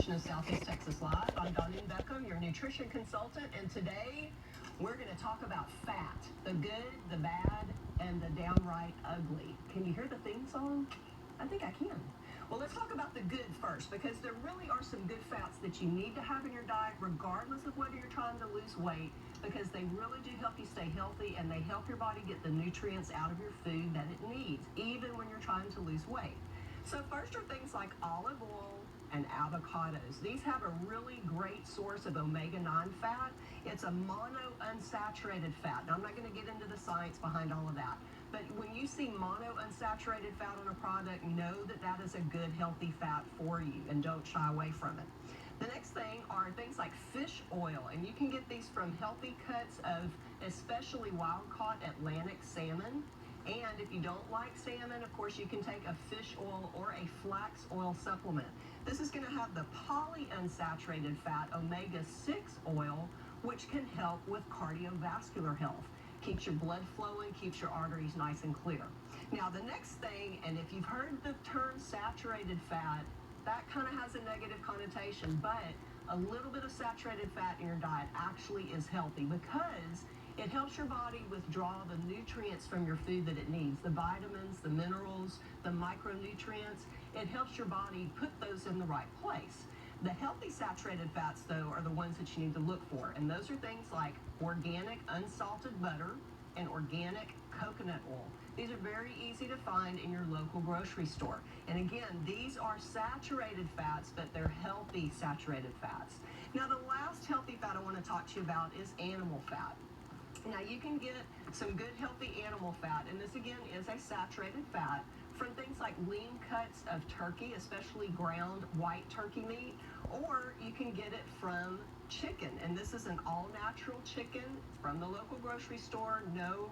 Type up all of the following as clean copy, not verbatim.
edition of Southeast Texas Live. I'm Donnie Beckham, your nutrition consultant, and today we're going to talk about fat, the good, the bad, and the downright ugly. Can you hear the theme song? I think I can. Well, let's talk about the good first, because there really are some good fats that you need to have in your diet regardless of whether you're trying to lose weight, because they really do help you stay healthy and they help your body get the nutrients out of your food that it needs, even when you're trying to lose weight. So first are things like olive oil and avocados. These have a really great source of omega-9 fat. It's a monounsaturated fat. Now, I'm not going to get into the science behind all of that, but when you see monounsaturated fat on a product, know that that is a good, healthy fat for you, and don't shy away from it. The next thing are things like fish oil, and you can get these from healthy cuts of especially wild-caught Atlantic salmon. And if you don't like salmon, of course, you can take a fish oil or a flax oil supplement. This is going to have the polyunsaturated fat omega-6 oil, which can help with cardiovascular health. Keeps your blood flowing, keeps your arteries nice and clear. Now, the next thing, and if you've heard the term saturated fat, that kind of has a negative connotation, but a little bit of saturated fat in your diet actually is healthy, because it helps your body withdraw the nutrients from your food that it needs, the vitamins, the minerals, the micronutrients. It helps your body put those in the right place. The healthy saturated fats, though, are the ones that you need to look for, and those are things like organic unsalted butter and organic coconut oil. These are very easy to find in your local grocery store. And again, these are saturated fats, but they're healthy saturated fats. Now, the last healthy fat I want to talk to you about is animal fat. Now, you can get some good healthy animal fat, and this again is a saturated fat, from things like lean cuts of turkey, especially ground white turkey meat, or you can get it from chicken, and this is an all-natural chicken from the local grocery store, no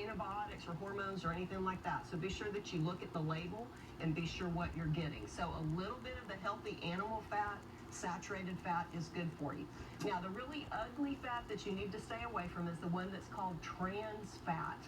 antibiotics or hormones or anything like that. So be sure that you look at the label and be sure what you're getting. So a little bit of the healthy animal fat, saturated fat, is good for you. Now, the really ugly fat that you need to stay away from is the one that's called trans fat.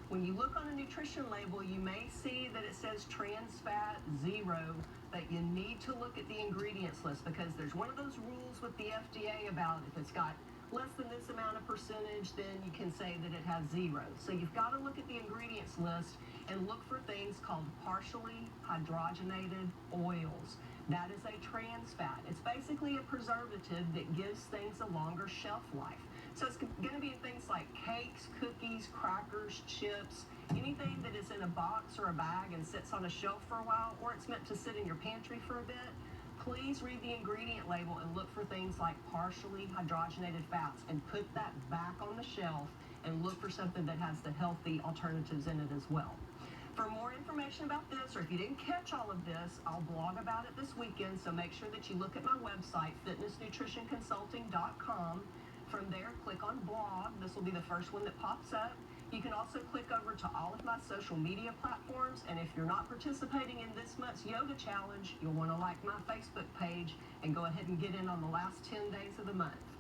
When you look on a nutrition label, you may see that it says trans fat 0, but you need to look at the ingredients list, because there's one of those rules with the FDA about if it's got less than this amount of percentage, then you can say that it has 0. So you've got to look at the ingredients list and look for things called partially hydrogenated oils. That is a trans fat. It's basically a preservative that gives things a longer shelf life. So it's going to be in things like cakes, cookies, crackers, chips, anything that is in a box or a bag and sits on a shelf for a while, or it's meant to sit in your pantry for a bit. Please read the ingredient label and look for things like partially hydrogenated fats, and put that back on the shelf and look for something that has the healthy alternatives in it as well. For more information about this, or if you didn't catch all of this, I'll blog about it this weekend, so make sure that you look at my website, fitnessnutritionconsulting.com. From there, click on blog. This will be the first one that pops up. You can also click over to all of my social media platforms, and if you're not participating in this month's yoga challenge, you'll want to like my Facebook page and go ahead and get in on the last 10 days of the month.